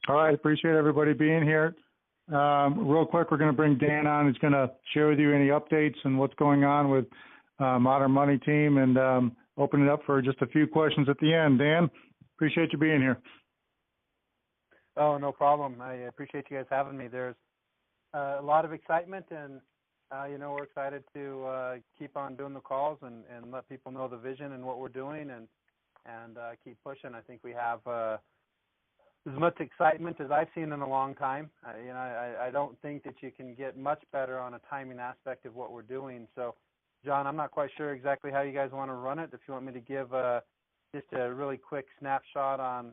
All right. Appreciate everybody being here. Real quick, we're going to bring Dan on. He's going to share with you any updates and what's going on with Modern Money Team, and open it up for just a few questions at the end. Dan, appreciate you being here. Oh, no problem. I appreciate you guys having me. There's a lot of excitement, and we're excited to keep on doing the calls and let people know the vision and what we're doing, and keep pushing. I think we have as much excitement as I've seen in a long time. I don't think that you can get much better on a timing aspect of what we're doing. So, John, I'm not quite sure exactly how you guys want to run it. If you want me to give just a really quick snapshot on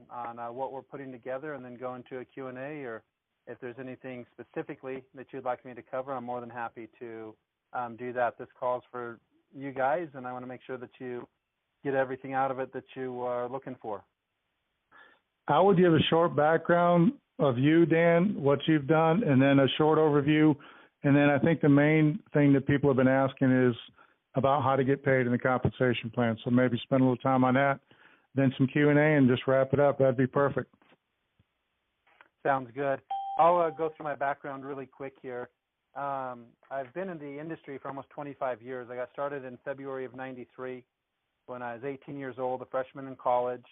what we're putting together and then go into a Q&A, or if there's anything specifically that you'd like me to cover, I'm more than happy to do that. This call's for you guys, and I want to make sure that you get everything out of it that you are looking for. I would give a short background of you, Dan, what you've done, and then a short overview. And then I think the main thing that people have been asking is about how to get paid in the compensation plan. So maybe spend a little time on that, then some Q&A, and just wrap it up. That'd be perfect. Sounds good. I'll go through my background really quick here. I've been in the industry for almost 25 years. I got started in February of '93 when I was 18 years old, a freshman in college.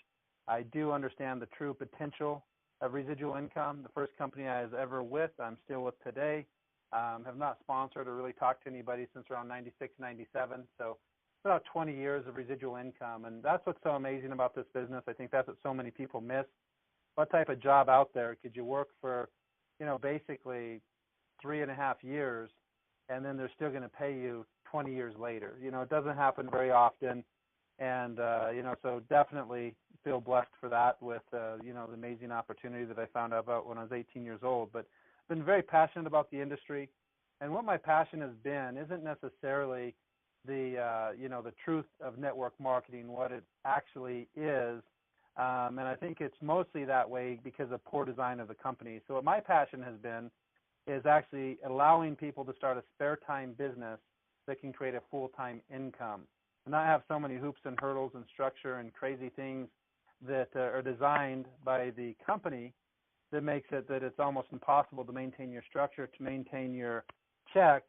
I do understand the true potential of residual income. The first company I was ever with, I'm still with today. Have not sponsored or really talked to anybody since around 96, 97. So about 20 years of residual income. And that's what's so amazing about this business. I think that's what so many people miss. What type of job out there could you work for, basically 3.5 years, and then they're still going to pay you 20 years later? It doesn't happen very often. And, so definitely feel blessed for that with, the amazing opportunity that I found out about when I was 18 years old. But I've been very passionate about the industry. And what my passion has been isn't necessarily the truth of network marketing, what it actually is. And I think it's mostly that way because of poor design of the company. So what my passion has been is actually allowing people to start a spare time business that can create a full-time income, and not have so many hoops and hurdles and structure and crazy things that are designed by the company that makes it that it's almost impossible to maintain your structure, to maintain your check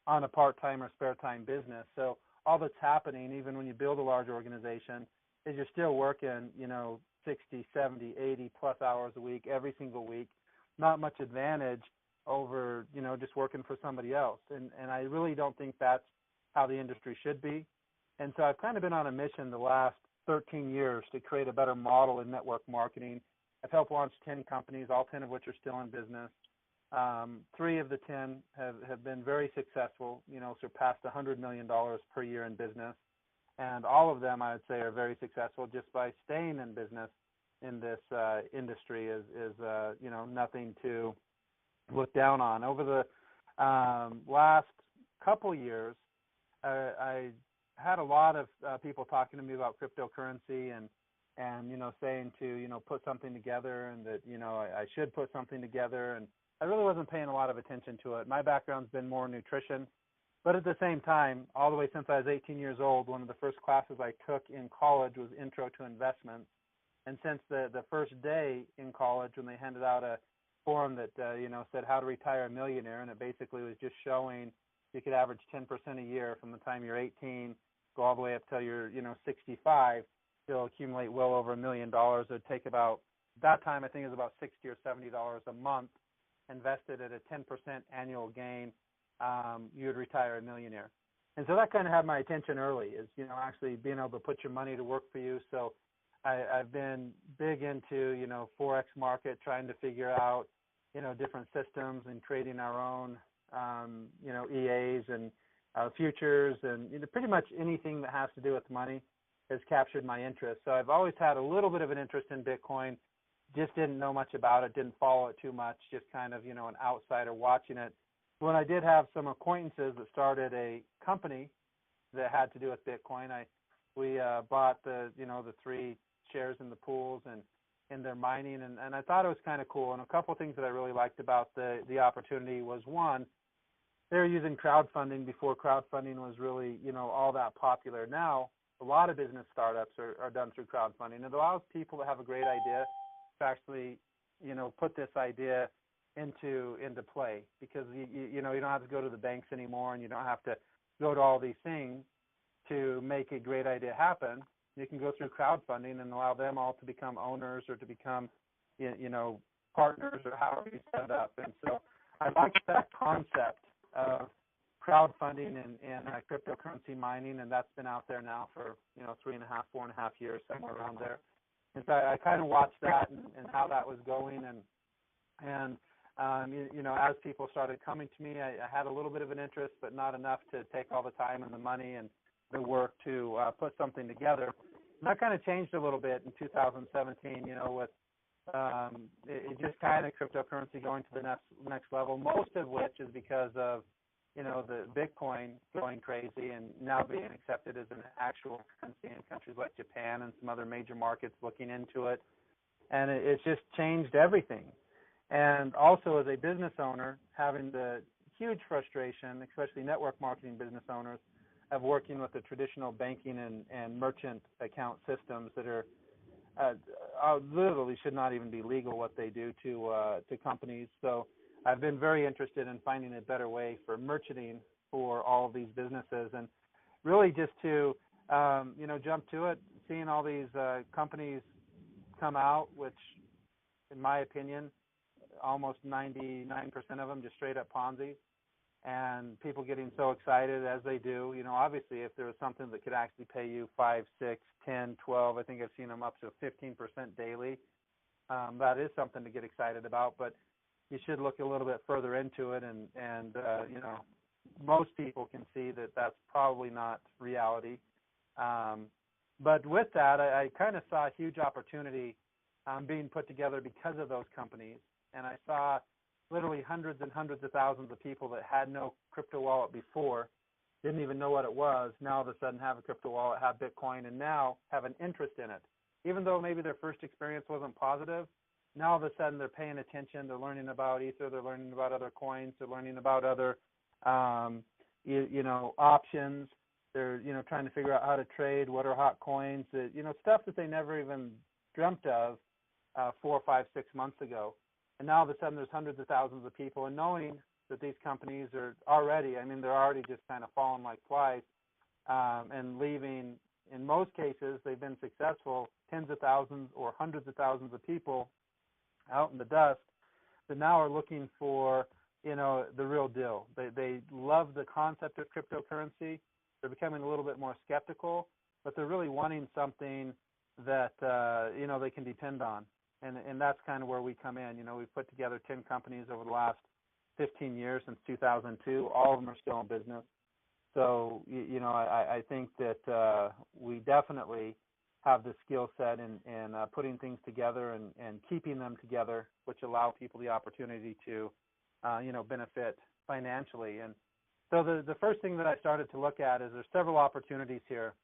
on a part-time or spare time business. So all that's happening, even when you build a large organization, is you're still working, 60, 70, 80 plus hours a week, every single week. Not much advantage over, just working for somebody else. And I really don't think that's how the industry should be. And so I've kind of been on a mission the last 13 years to create a better model in network marketing. I've helped launch 10 companies, all 10 of which are still in business. 3 of the 10 have been very successful, surpassed $100 million per year in business. And all of them, I would say, are very successful just by staying in business in this industry is nothing to look down on. Over the last couple years, I had a lot of people talking to me about cryptocurrency and saying to, put something together, and that, I should put something together. And I really wasn't paying a lot of attention to it. My background's been more nutrition. But at the same time, all the way since I was 18 years old, one of the first classes I took in college was Intro to Investments. And since the first day in college, when they handed out a form that, said how to retire a millionaire, and it basically was just showing you could average 10% a year from the time you're 18, go all the way up till you're, 65, you'll accumulate well over $1 million. It would take about, that time I think it was about $60 or $70 a month, invested at a 10% annual gain. You would retire a millionaire. And so that kind of had my attention early, is, actually being able to put your money to work for you. So I've been big into, Forex market, trying to figure out, different systems and creating our own, EAs and futures, and pretty much anything that has to do with money has captured my interest. So I've always had a little bit of an interest in Bitcoin, just didn't know much about it, didn't follow it too much, just kind of, an outsider watching it. When I did have some acquaintances that started a company that had to do with Bitcoin, we bought the 3 shares in the pools and in their mining, and I thought it was kind of cool. And a couple of things that I really liked about the opportunity was, one, they were using crowdfunding before crowdfunding was really, all that popular. Now, a lot of business startups are done through crowdfunding. It allows people to have a great idea to actually put this idea into play, because you don't have to go to the banks anymore, and you don't have to go to all these things to make a great idea happen. You can go through crowdfunding and allow them all to become owners or to become partners, or however you set it up. And so I like that concept of crowdfunding and cryptocurrency mining, and that's been out there now for 3.5, 4.5 years, somewhere around there. And so I kind of watched that and how that was going, and as people started coming to me, I had a little bit of an interest, but not enough to take all the time and the money and the work to put something together. And that kind of changed a little bit in 2017, with it just kind of cryptocurrency going to the next level, most of which is because of the Bitcoin going crazy and now being accepted as an actual currency in countries like Japan and some other major markets looking into it. And it's just changed everything. And also, as a business owner, having the huge frustration, especially network marketing business owners, of working with the traditional banking and merchant account systems that are literally should not even be legal what they do to companies. So I've been very interested in finding a better way for merchanting for all of these businesses, and really just to jump to it, seeing all these companies come out, which in my opinion, almost 99% of them just straight up Ponzi, and people getting so excited as they do. Obviously, if there was something that could actually pay you 5, 6, 10, 12, I think I've seen them up to 15% daily. That is something to get excited about, but you should look a little bit further into it, and most people can see that that's probably not reality. But with that, I kind of saw a huge opportunity being put together because of those companies. And I saw literally hundreds and hundreds of thousands of people that had no crypto wallet before, didn't even know what it was, now all of a sudden have a crypto wallet, have Bitcoin, and now have an interest in it. Even though maybe their first experience wasn't positive, now all of a sudden they're paying attention, they're learning about Ether, they're learning about other coins, they're learning about other options. They're trying to figure out how to trade, what are hot coins, stuff that they never even dreamt of 4, 5, 6 months ago. And now all of a sudden there's hundreds of thousands of people, and knowing that these companies are already, they're already just kind of falling like flies and leaving, in most cases, they've been successful, tens of thousands or hundreds of thousands of people out in the dust that now are looking for, the real deal. They love the concept of cryptocurrency. They're becoming a little bit more skeptical, but they're really wanting something that, they can depend on. And that's kind of where we come in. We've put together 10 companies over the last 15 years, since 2002. All of them are still in business. So, I think that we definitely have the skill set in putting things together and keeping them together, which allow people the opportunity to, benefit financially. And so the first thing that I started to look at is there's several opportunities here,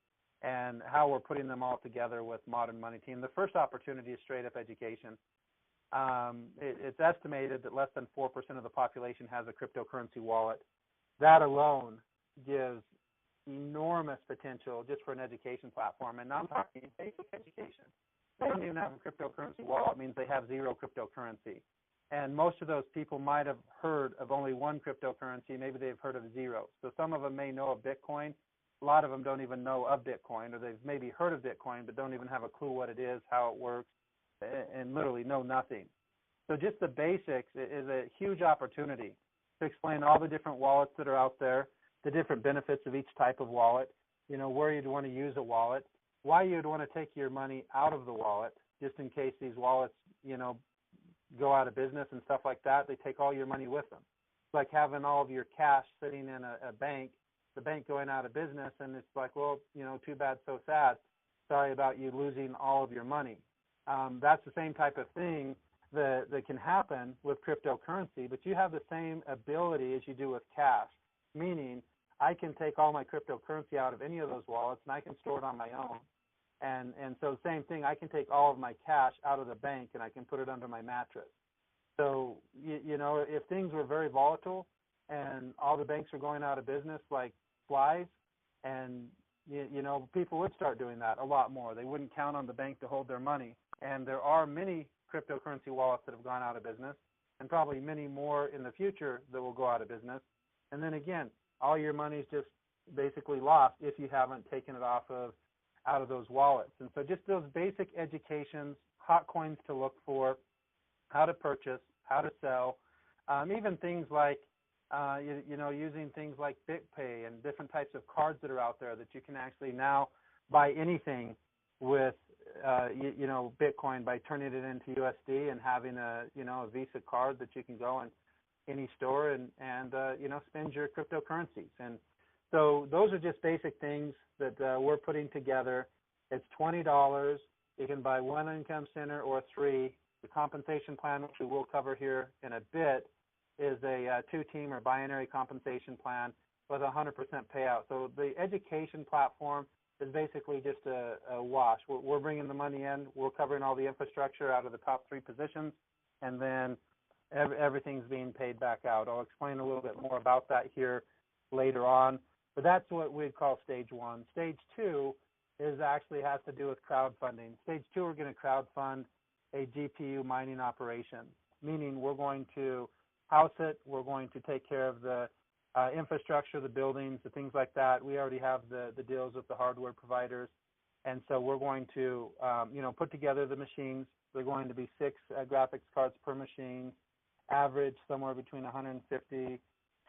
and how we're putting them all together with Modern Money Team. The first opportunity is straight up education. It's estimated that less than 4% of the population has a cryptocurrency wallet. That alone gives enormous potential just for an education platform. And now I'm talking basic education. They don't even have a cryptocurrency wallet. It means they have zero cryptocurrency. And most of those people might have heard of only one cryptocurrency. Maybe they've heard of zero. So some of them may know of Bitcoin. A lot of them don't even know of Bitcoin, or they've maybe heard of Bitcoin but don't even have a clue what it is, how it works, and literally know nothing. So just the basics is a huge opportunity to explain all the different wallets that are out there, the different benefits of each type of wallet, where you'd want to use a wallet, why you'd want to take your money out of the wallet, just in case these wallets, go out of business and stuff like that. They take all your money with them. It's like having all of your cash sitting in a bank, the bank going out of business, and it's like, well, too bad, so sad. Sorry about you losing all of your money. That's the same type of thing that can happen with cryptocurrency, but you have the same ability as you do with cash, meaning I can take all my cryptocurrency out of any of those wallets, and I can store it on my own. And so same thing, I can take all of my cash out of the bank, and I can put it under my mattress. So, if things were very volatile and all the banks are going out of business like flies, and, people would start doing that a lot more. They wouldn't count on the bank to hold their money. And there are many cryptocurrency wallets that have gone out of business, and probably many more in the future that will go out of business. And then again, all your money's just basically lost if you haven't taken it out of those wallets. And so just those basic educations, hot coins to look for, how to purchase, how to sell, even things like using things like BitPay and different types of cards that are out there that you can actually now buy anything with Bitcoin by turning it into USD and having a Visa card that you can go in any store and spend your cryptocurrencies. And so those are just basic things that we're putting together. It's $20. You can buy one income center or three. The compensation plan, which we will cover here in a bit, is a two-team or binary compensation plan with 100% payout. So the education platform is basically just a wash. We're bringing the money in. We're covering all the infrastructure out of the top three positions, and then everything's being paid back out. I'll explain a little bit more about that here later on. But that's what we'd call stage one. Stage two actually has to do with crowdfunding. Stage two, we're going to crowdfund a GPU mining operation, meaning we're going to house it. We're going to take care of the infrastructure, the buildings, the things like that. We already have the deals with the hardware providers. And so we're going to, put together the machines. They're going to be 6 graphics cards per machine, average somewhere between 150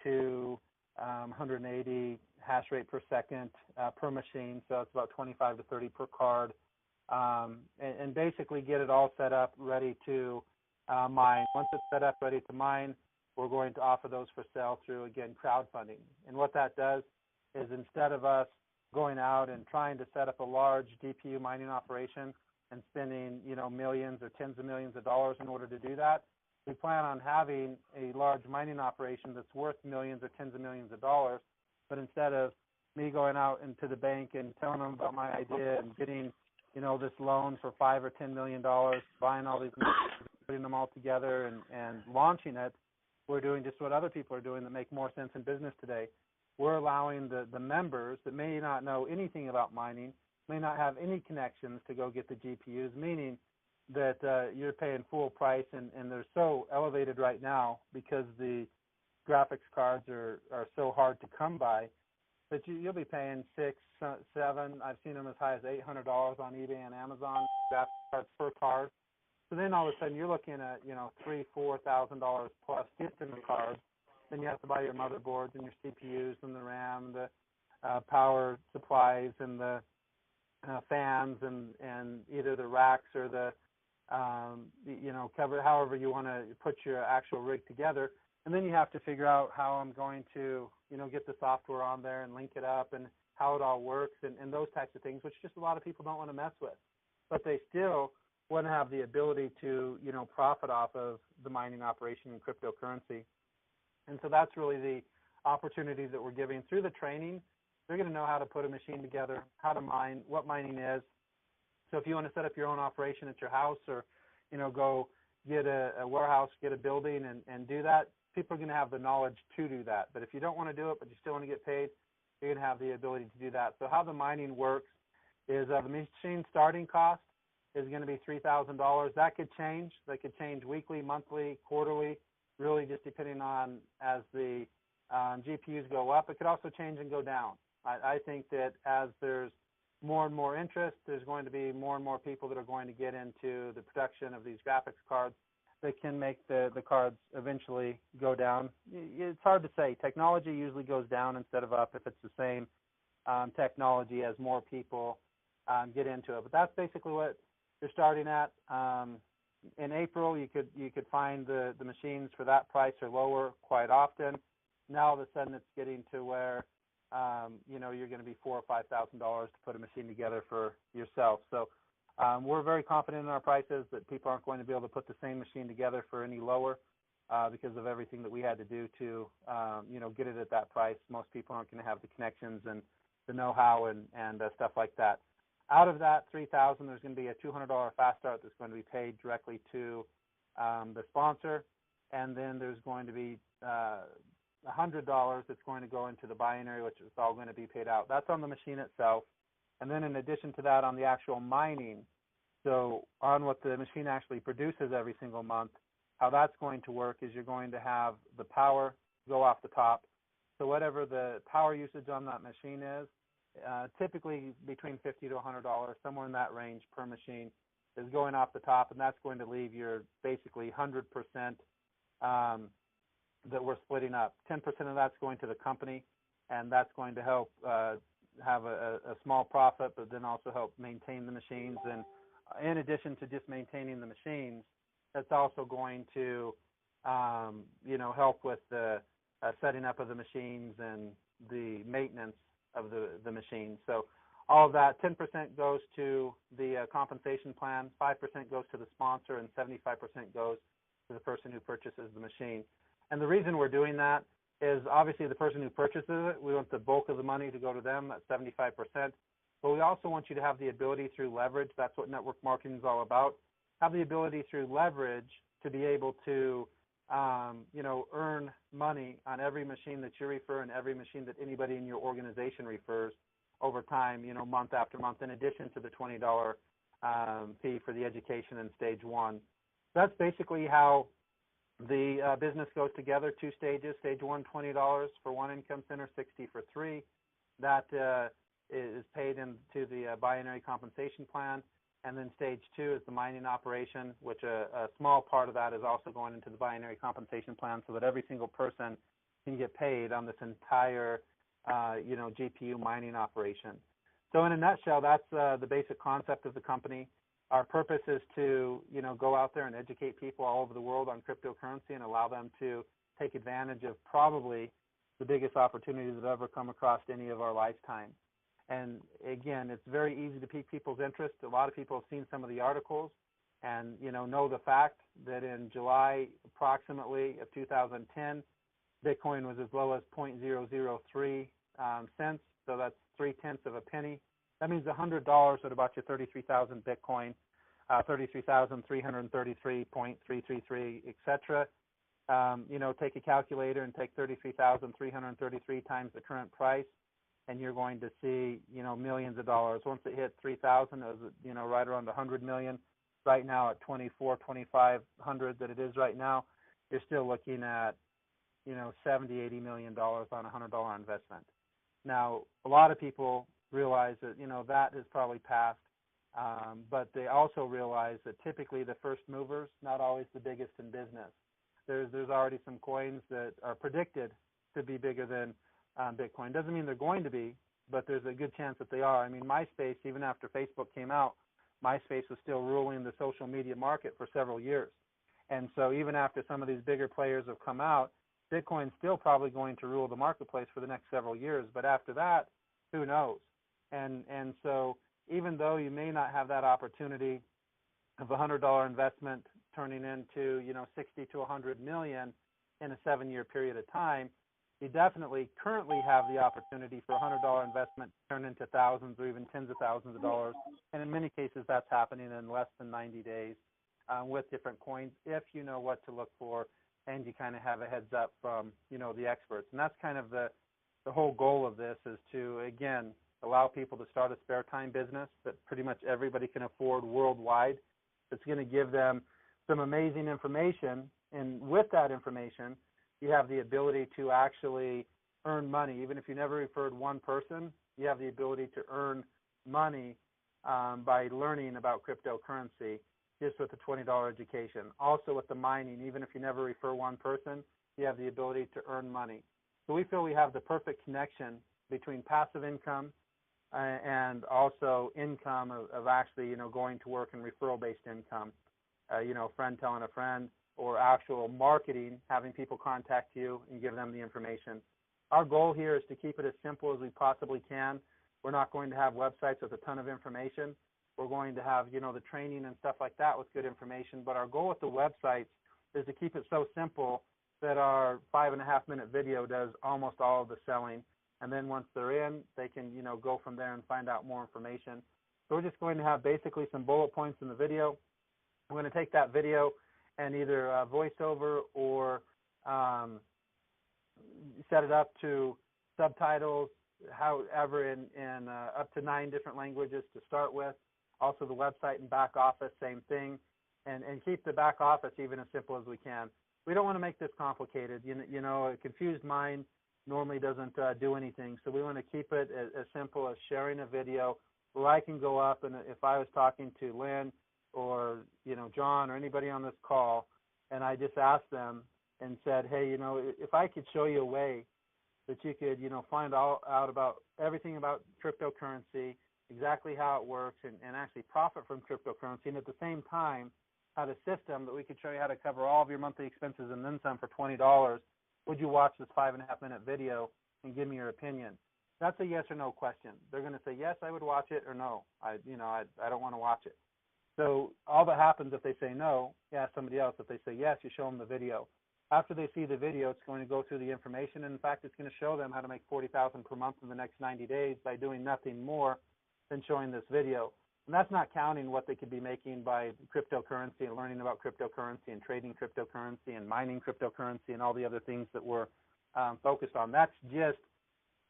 to 180 hash rate per second per machine. So it's about 25 to 30 per card. And basically get it all set up, ready to mine. Once it's set up, ready to mine, we're going to offer those for sale through, again, crowdfunding. And what that does is instead of us going out and trying to set up a large GPU mining operation and spending, millions or tens of millions of dollars in order to do that, we plan on having a large mining operation that's worth millions or tens of millions of dollars. But instead of me going out into the bank and telling them about my idea and getting, this loan for $5 or $10 million, buying all these machines, putting them all together and launching it, we're doing just what other people are doing that make more sense in business today. We're allowing the members that may not know anything about mining, may not have any connections to go get the GPUs, meaning that you're paying full price, and they're so elevated right now because the graphics cards are so hard to come by that you'll be paying $600, $700. I've seen them as high as $800 on eBay and Amazon graphics cards per card. So then all of a sudden you're looking at $3,000, $4,000 plus just in the cards. Then you have to buy your motherboards and your CPUs and the RAM, the power supplies and the fans and either the racks or the cover, however you want to put your actual rig together. And then you have to figure out how I'm going to get the software on there and link it up and how it all works and those types of things, which just a lot of people don't want to mess with. But they still want to have the ability to profit off of the mining operation in cryptocurrency. And so that's really the opportunity that we're giving through the training. They're going to know how to put a machine together, how to mine, what mining is. So if you want to set up your own operation at your house or, go get a warehouse, get a building and do that, people are going to have the knowledge to do that. But if you don't want to do it, but you still want to get paid, you're going to have the ability to do that. So how the mining works is the machine starting cost is going to be $3,000. That could change. That could change weekly, monthly, quarterly, really just depending on as the GPUs go up. It could also change and go down. I think that as there's more and more interest, there's going to be more and more people that are going to get into the production of these graphics cards that can make the cards eventually go down. It's hard to say. Technology usually goes down instead of up if it's the same technology as more people get into it. But that's basically what you're starting at. In April, you could find the machines for that price or lower quite often. Now all of a sudden it's getting to where you're going to be $4,000 or $5,000 to put a machine together for yourself. So we're very confident in our prices that people aren't going to be able to put the same machine together for any lower because of everything that we had to do to get it at that price. Most people aren't going to have the connections and the know-how and stuff like that. Out of that $3,000, there's going to be a $200 fast start that's going to be paid directly to the sponsor, and then there's going to be $100 that's going to go into the binary, which is all going to be paid out. That's on the machine itself. And then in addition to that, on the actual mining, So on what the machine actually produces every single month, how that's going to work is you're going to have the power go off the top. So whatever the power usage on that machine is, typically between $50 to $100, somewhere in that range per machine, is going off the top, and that's going to leave your basically 100% that we're splitting up. 10% of that's going to the company, and that's going to help have a small profit, but then also help maintain the machines. And in addition to just maintaining the machines, that's also going to help with the setting up of the machines and the maintenance of the machines. So all of that, 10% goes to the compensation plan, 5% goes to the sponsor, and 75% goes to the person who purchases the machine. And the reason we're doing that is obviously the person who purchases it, we want the bulk of the money to go to them at 75%. But we also want you to have the ability through leverage. That's what network marketing is all about. Have the ability through leverage to be able to earn money on every machine that you refer and every machine that anybody in your organization refers over time, month after month, in addition to the $20 fee for the education in stage one. That's basically how the business goes together, 2 stages. Stage one, $20 for one income center, $60 for 3. That is paid into the binary compensation plan. And then stage 2 is the mining operation, which a small part of that is also going into the binary compensation plan so that every single person can get paid on this entire, GPU mining operation. So in a nutshell, that's the basic concept of the company. Our purpose is to, go out there and educate people all over the world on cryptocurrency and allow them to take advantage of probably the biggest opportunities that have ever come across any of our lifetime. And again, it's very easy to pique people's interest. A lot of people have seen some of the articles and, know the fact that in July approximately of 2010, Bitcoin was as low as 0.003 cents. So that's 0.3 of a penny. That means $100 would about you 33,000 Bitcoin, 33,333.333, etc. Take a calculator and take 33,333 times the current price, and you're going to see, millions of dollars. Once it hit 3,000, it was, right around 100 million. Right now at 2,500 that it is right now, you're still looking at, $70, $80 million on a $100 investment. Now, a lot of people realize that, that is probably past, but they also realize that typically the first movers, not always the biggest in business. There's already some coins that are predicted to be bigger than Bitcoin. Doesn't mean they're going to be, but there's a good chance that they are. I mean, MySpace, even after Facebook came out, MySpace was still ruling the social media market for several years. And so even after some of these bigger players have come out, Bitcoin's still probably going to rule the marketplace for the next several years. But after that, who knows? And so even though you may not have that opportunity of a $100 investment turning into, 60 to 100 million in a 7-year period of time, you definitely currently have the opportunity for a $100 investment to turn into thousands or even tens of thousands of dollars. And in many cases, that's happening in less than 90 days with different coins if you know what to look for and you kind of have a heads up from, the experts. And that's kind of the whole goal of this is to, again, allow people to start a spare time business that pretty much everybody can afford worldwide. It's going to give them some amazing information. And with that information, you have the ability to actually earn money. Even if you never referred one person, you have the ability to earn money by learning about cryptocurrency just with the $20 education. Also with the mining, even if you never refer one person, you have the ability to earn money. So we feel we have the perfect connection between passive income and also income of actually, going to work and referral-based income, a friend telling a friend, or actual marketing, having people contact you and give them the information. Our goal here is to keep it as simple as we possibly can. We're not going to have websites with a ton of information. We're going to have, the training and stuff like that with good information. But our goal with the websites is to keep it so simple that our 5.5-minute video does almost all of the selling. And then once they're in, they can, go from there and find out more information. So we're just going to have basically some bullet points in the video. We're going to take that video and either voiceover or set it up to subtitles, however, in up to 9 different languages to start with. Also the website and back office, same thing. And keep the back office even as simple as we can. We don't want to make this complicated. You know, a confused mind normally doesn't do anything. So we want to keep it as simple as sharing a video where I can go up, and if I was talking to Lynn or, you know, John or anybody on this call, and I just asked them and said, hey, you know, if I could show you a way that you could, you know, find out about everything about cryptocurrency, exactly how it works, and actually profit from cryptocurrency, and at the same time had a system that we could show you how to cover all of your monthly expenses and then some for $20, would you watch this 5.5-minute video and give me your opinion? That's a yes or no question. They're going to say, yes, I would watch it, or no, I don't want to watch it. So all that happens if they say no, you ask somebody else. If they say yes, you show them the video. After they see the video, it's going to go through the information, and in fact, it's going to show them how to make $40,000 per month in the next 90 days by doing nothing more than showing this video. And that's not counting what they could be making by cryptocurrency and learning about cryptocurrency and trading cryptocurrency and mining cryptocurrency and all the other things that we're focused on. That's just,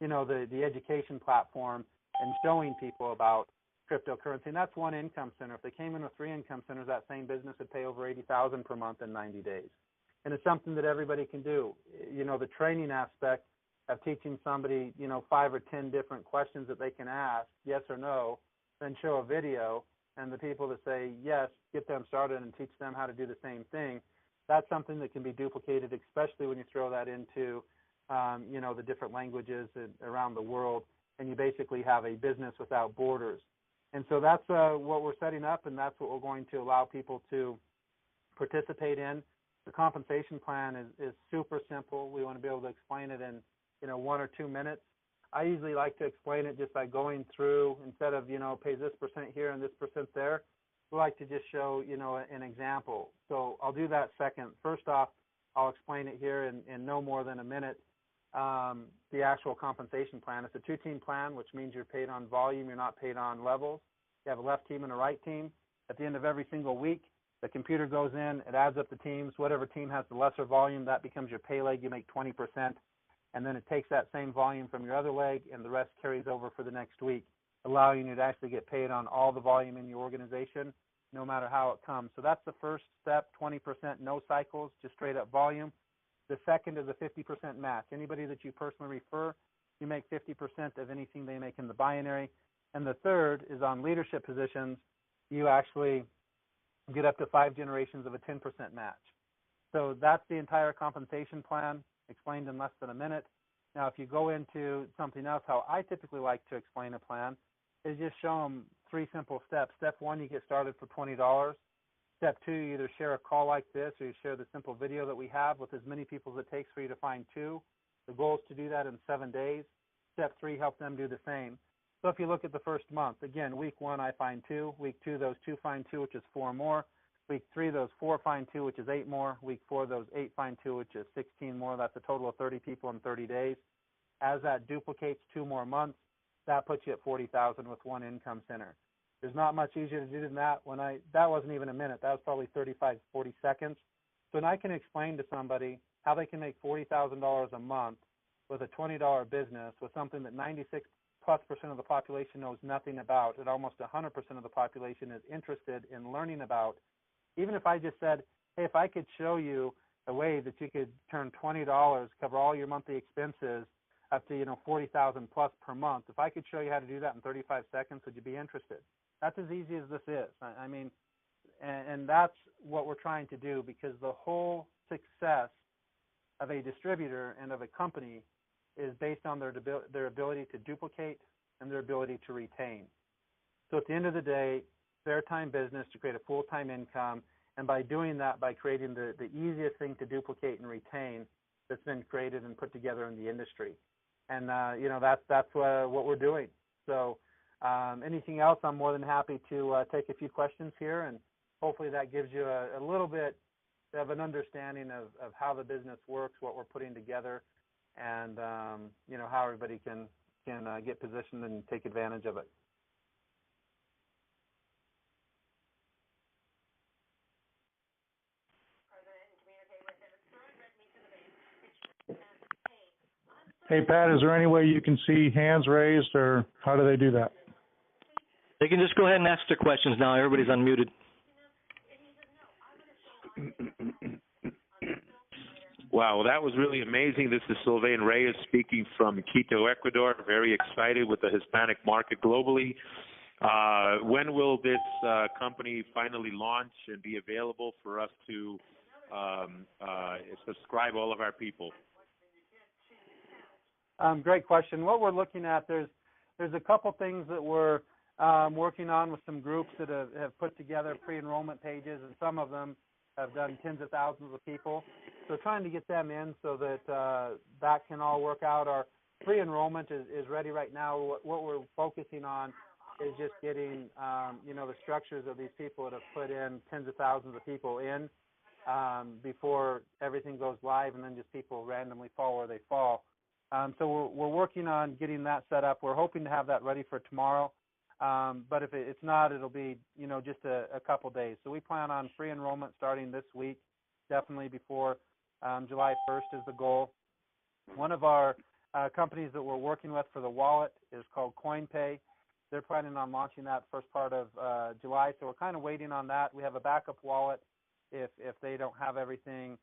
you know, the education platform and showing people about cryptocurrency. And that's one income center. If they came in with 3 income centers, that same business would pay over $80,000 per month in 90 days. And it's something that everybody can do. You know, the training aspect of teaching somebody, you know, 5 or 10 different questions that they can ask, yes or no, then show a video, and the people that say yes, get them started and teach them how to do the same thing. That's something that can be duplicated, especially when you throw that into, you know, the different languages around the world, and you basically have a business without borders. And so that's what we're setting up, and that's what we're going to allow people to participate in. The compensation plan is super simple. We want to be able to explain it in, you know, 1 or 2 minutes. I usually like to explain it just by going through, instead of, you know, pay this percent here and this percent there. We like to just show, you know, an example. So I'll do that second. First off, I'll explain it here in no more than a minute. The actual compensation plan. It's a 2-team plan, which means you're paid on volume. You're not paid on levels. You have a left team and a right team. At the end of every single week, the computer goes in, it adds up the teams. Whatever team has the lesser volume, that becomes your pay leg. You make 20%. And then it takes that same volume from your other leg, and the rest carries over for the next week, allowing you to actually get paid on all the volume in your organization, no matter how it comes. So that's the first step, 20%, no cycles, just straight up volume. The second is a 50% match. Anybody that you personally refer, you make 50% of anything they make in the binary. And the third is on leadership positions, you actually get up to 5 generations of a 10% match. So that's the entire compensation plan, explained in less than a minute. Now, if you go into something else, how I typically like to explain a plan is just show them 3 simple steps. Step 1, you get started for $20. Step 2, you either share a call like this or you share the simple video that we have with as many people as it takes for you to find 2. The goal is to do that in 7 days. Step 3, help them do the same. So if you look at the first month, again, week 1, I find 2. Week 2, those 2 find 2, which is 4 more. Week 3, those 4 find 2, which is 8 more. Week 4, those 8 find 2, which is 16 more. That's a total of 30 people in 30 days. As that duplicates 2 more months, that puts you at 40,000 with 1 income center. There's not much easier to do than that. That wasn't even a minute. That was probably 35, 40 seconds. So when I can explain to somebody how they can make $40,000 a month with a $20 business with something that 96+% of the population knows nothing about, and almost 100% of the population is interested in learning about. Even if I just said, hey, if I could show you a way that you could turn $20, cover all your monthly expenses up to, you know, 40,000 plus per month, if I could show you how to do that in 35 seconds, would you be interested? That's as easy as this is. I mean, and that's what we're trying to do, because the whole success of a distributor and of a company is based on their ability to duplicate and their ability to retain. So at the end of the day, fair time business to create a full-time income, and by doing that, by creating the easiest thing to duplicate and retain that's been created and put together in the industry. And, you know, that's what we're doing. So anything else, I'm more than happy to take a few questions here, and hopefully that gives you a little bit of an understanding of how the business works, what we're putting together, and, you know, how everybody can get positioned and take advantage of it. Hey, Pat, is there any way you can see hands raised, or how do they do that? They can just go ahead and ask their questions now. Everybody's unmuted. Wow, well, that was really amazing. This is Sylvain Reyes speaking from Quito, Ecuador. Very excited with the Hispanic market globally. When will this company finally launch and be available for us to subscribe all of our people? Great question. What we're looking at, there's a couple things that we're working on with some groups that have put together pre-enrollment pages, and some of them have done tens of thousands of people. So trying to get them in so that that can all work out. Our pre-enrollment is ready right now. What we're focusing on is just getting, the structures of these people that have put in tens of thousands of people in before everything goes live, and then just people randomly fall where they fall. So we're working on getting that set up. We're hoping to have that ready for tomorrow. But if it's not, it'll be, just a couple days. So we plan on free enrollment starting this week, definitely before July 1st is the goal. One of our companies that we're working with for the wallet is called CoinPay. They're planning on launching that first part of July, so we're kind of waiting on that. We have a backup wallet if they don't have everything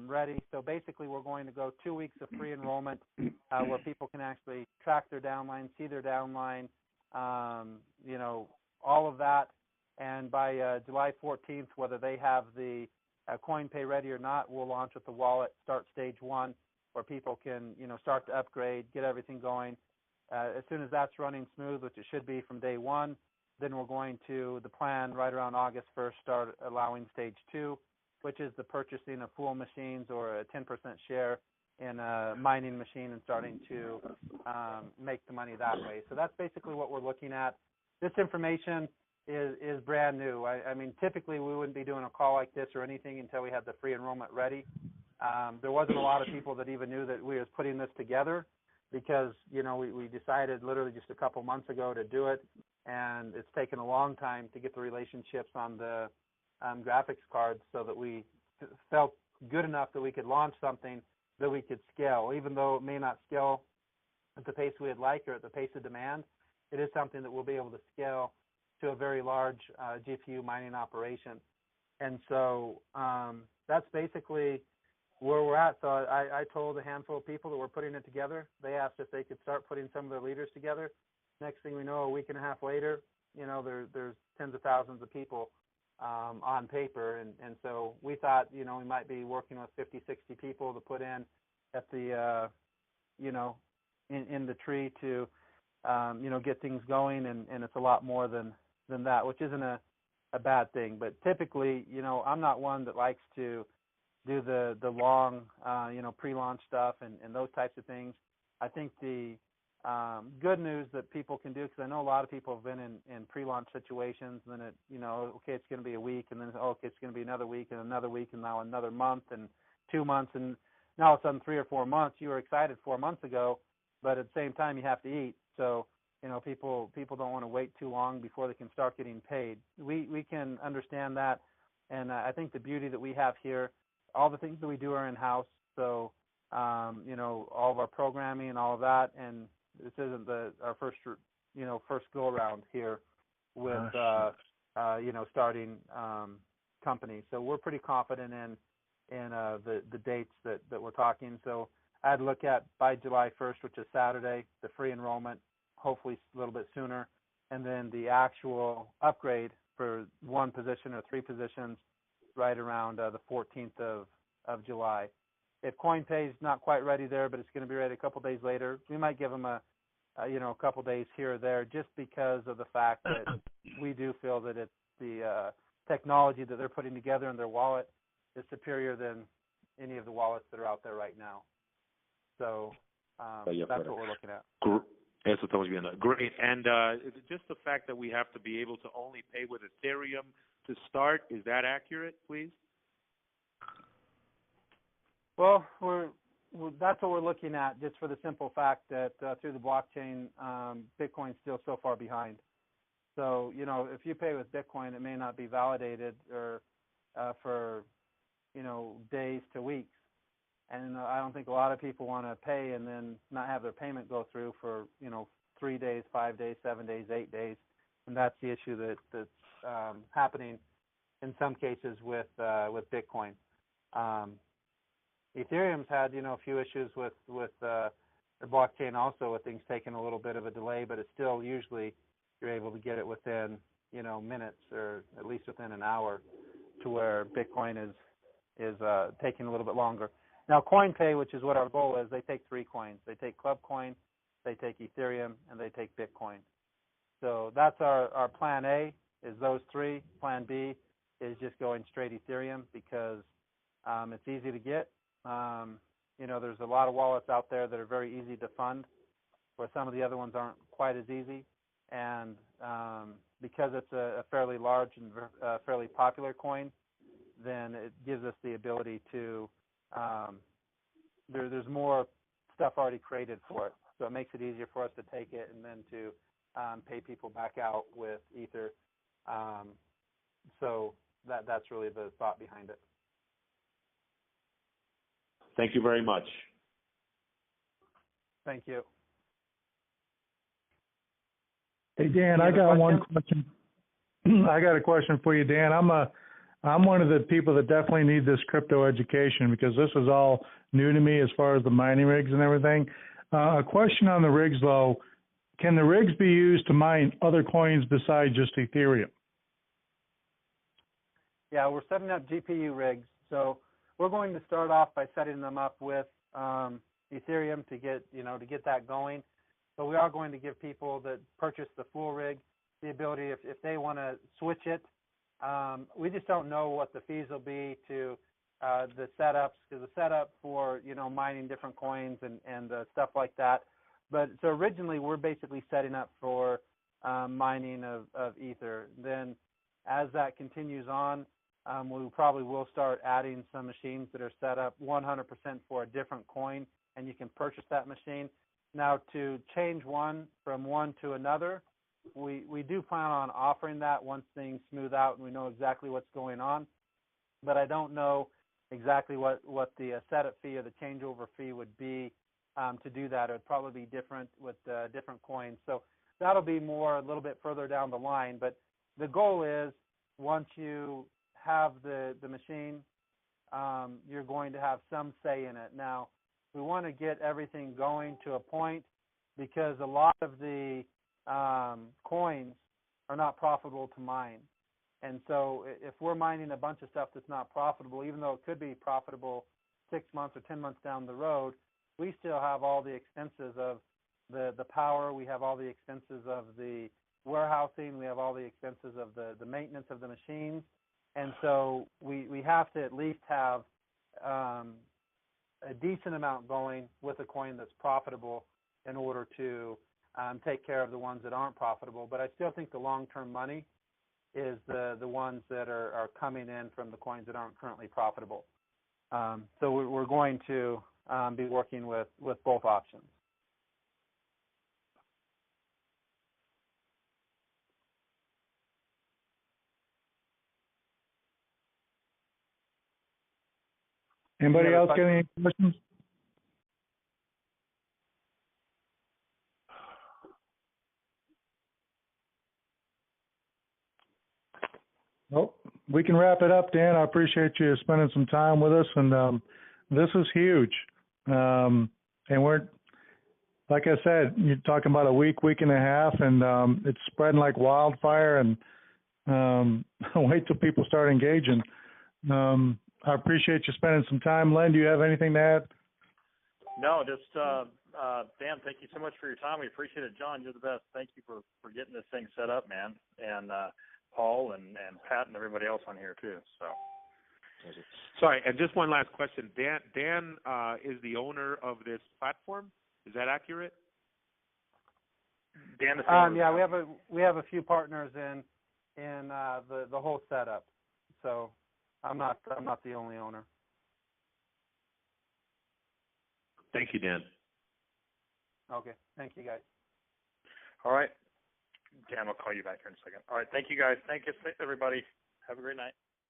ready. So basically we're going to go 2 weeks of free enrollment where people can actually track their downline, see their downline, all of that. And by July 14th, whether they have the CoinPay ready or not, we'll launch with the wallet, start stage 1, where people can, start to upgrade, get everything going. As soon as that's running smooth, which it should be from day 1, then we're going to the plan right around August 1st, start allowing stage 2, which is the purchasing of full machines or a 10% share in a mining machine and starting to make the money that way. So that's basically what we're looking at. This information is brand new. I mean, typically we wouldn't be doing a call like this or anything until we had the free enrollment ready. There wasn't a lot of people that even knew that we was putting this together because, we decided literally just a couple months ago to do it, and it's taken a long time to get the relationships on the graphics cards so that we felt good enough that we could launch something that we could scale. Even though it may not scale at the pace we'd like or at the pace of demand, it is something that we'll be able to scale to a very large GPU mining operation. And so that's basically where we're at. So I told a handful of people that were putting it together. They asked if they could start putting some of their leaders together. Next thing we know, a week and a half later, there's tens of thousands of people on paper. And so we thought, we might be working with 50, 60 people to put in at the, in the tree to, get things going. And it's a lot more than that, which isn't a bad thing. But typically, I'm not one that likes to do the long, pre-launch stuff and those types of things. I think the good news that people can do, because I know a lot of people have been in pre-launch situations, and then okay, it's going to be a week, and then okay, it's going to be another week, and now another month, and 2 months, and now all of a sudden 3 or 4 months. You were excited 4 months ago, but at the same time you have to eat. So people don't want to wait too long before they can start getting paid. We can understand that, and I think the beauty that we have here, all the things that we do are in-house. So all of our programming and all of that, and this isn't our first go around here with starting companies. So we're pretty confident in the dates that we're talking. So I'd look at by July 1st, which is Saturday, the free enrollment, hopefully a little bit sooner, and then the actual upgrade for 1 position or 3 positions right around the 14th of July. If CoinPay is not quite ready there, but it's going to be ready a couple days later, we might give them a couple days here or there, just because of the fact that we do feel that it's the technology that they're putting together in their wallet is superior than any of the wallets that are out there right now. So that's what we're looking at. Eso estamos viendo. Great. And just the fact that we have to be able to only pay with Ethereum to start, is that accurate, please? Well, that's what we're looking at, just for the simple fact that through the blockchain, Bitcoin's still so far behind. So, if you pay with Bitcoin, it may not be validated or for, days to weeks. And I don't think a lot of people want to pay and then not have their payment go through for, 3 days, 5 days, 7 days, 8 days. and that's the issue that's happening in some cases with Bitcoin. Ethereum's had a few issues with the blockchain also, with things taking a little bit of a delay, but it's still usually you're able to get it within minutes, or at least within an hour, to where Bitcoin is taking a little bit longer. Now CoinPay, which is what our goal is, they take 3 coins. They take Club Coin, they take Ethereum, and they take Bitcoin. So that's our plan A, is those 3. Plan B is just going straight Ethereum, because it's easy to get. There's a lot of wallets out there that are very easy to fund, where some of the other ones aren't quite as easy. And because it's a fairly large and fairly popular coin, then it gives us the ability to, there's more stuff already created for it. So it makes it easier for us to take it and then to pay people back out with Ether. So that's really the thought behind it. Thank you very much. Thank you. Hey Dan, I got one question. I got a question for you, Dan. I'm one of the people that definitely need this crypto education, because this is all new to me as far as the mining rigs and everything. A question on the rigs, though: can the rigs be used to mine other coins besides just Ethereum? Yeah, we're setting up GPU rigs. So we're going to start off by setting them up with Ethereum to get that going. But we are going to give people that purchase the full rig the ability, if they want to switch it. We just don't know what the fees will be to the setups, because the setup for mining different coins and stuff like that. But so originally we're basically setting up for mining of Ether. Then as that continues on, we probably will start adding some machines that are set up 100% for a different coin, and you can purchase that machine. Now, to change one from one to another, we do plan on offering that once things smooth out and we know exactly what's going on. But I don't know exactly what the setup fee or the changeover fee would be to do that. It would probably be different with different coins. So that'll be more a little bit further down the line. But the goal is, once you have the machine, you're going to have some say in it. Now, we want to get everything going to a point, because a lot of the coins are not profitable to mine. And so if we're mining a bunch of stuff that's not profitable, even though it could be profitable 6 months or 10 months down the road, we still have all the expenses of the power. We have all the expenses of the warehousing. We have all the expenses of the maintenance of the machines. And so we have to at least have a decent amount going with a coin that's profitable in order to take care of the ones that aren't profitable. But I still think the long-term money is the ones that are coming in from the coins that aren't currently profitable. So we're going to be working with both options. Anybody else got any questions? Nope. We can wrap it up, Dan. I appreciate you spending some time with us, and this is huge. And we're, like I said, you're talking about a week and a half, and it's spreading like wildfire, and wait till people start engaging. I appreciate you spending some time. Len, do you have anything to add? No, just Dan, thank you so much for your time. We appreciate it. John, you're the best. Thank you for getting this thing set up, man. And Paul and Pat and everybody else on here too. So. Sorry, and just one last question. Dan is the owner of this platform. Is that accurate? Dan is yeah, we have a few partners in the whole setup. So I'm not the only owner. Thank you, Dan. Okay. Thank you, guys. All right. Dan, I'll call you back here in a second. All right. Thank you, guys. Thank you, everybody. Have a great night.